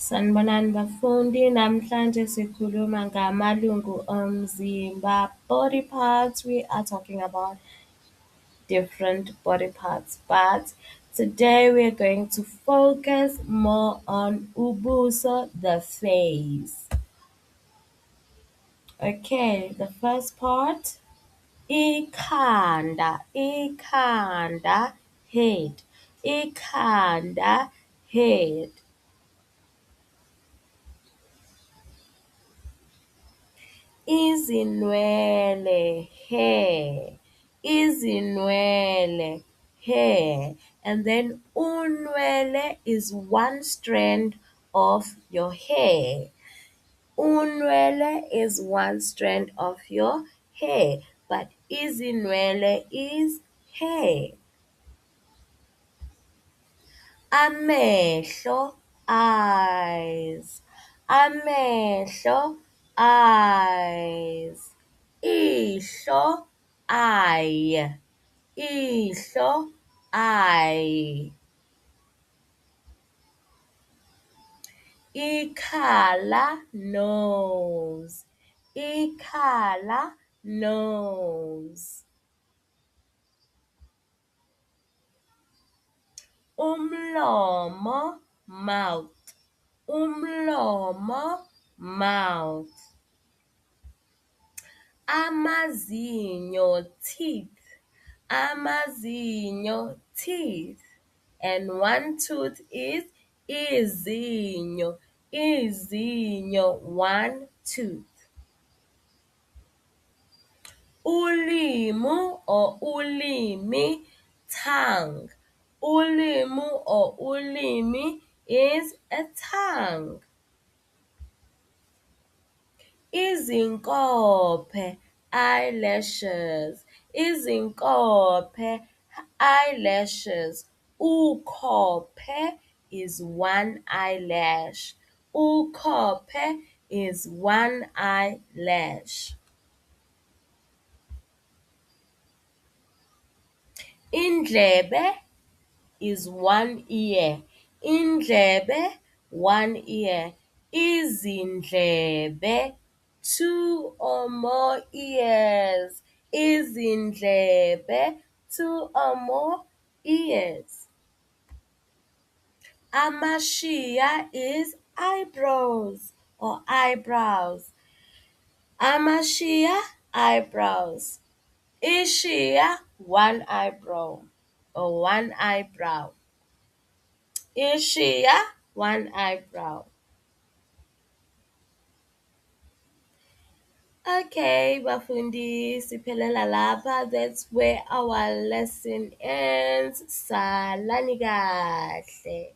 Sanibonani bafundi, namhlanje sikhuluma ngamalungu omzimba, body parts. We are talking about different body parts, but today we're going to focus more on ubuso, the face. Okay, the first part, ikhanda, head, ikhanda, head. Izinwele, hair, izinwele, hair, and then unwele is one strand of your hair. Unwele is one strand of your hair, but izinwele is hair. Amehlo, eyes, amehlo, eyes. Ihlo, eye, ihlo, eye. Ikhala, nose, ikhala, nose. Umlomo, mouth, umlomo, mouth. Amazinyo, teeth, amazinyo, teeth. And one tooth is izinyo, izinyo, one tooth. Ulimu or ulimi, tongue. Ulimu or ulimi is a tongue. Izinkophe, eyelashes, izinkophe, eyelashes. Ukhophe is one eyelash. Ukhophe is one eyelash. Indlebe is one ear. Indlebe, one ear. Izindlebe, two or more ears. Izindlebe, two or more ears. Amashiya is eyebrows or eyebrows. Amashiya, eyebrows. Ishiya, one eyebrow or one eyebrow. Ishiya, one eyebrow. Okay, bafundi, siphelela lapha. That's where our lesson ends. Salani kahle.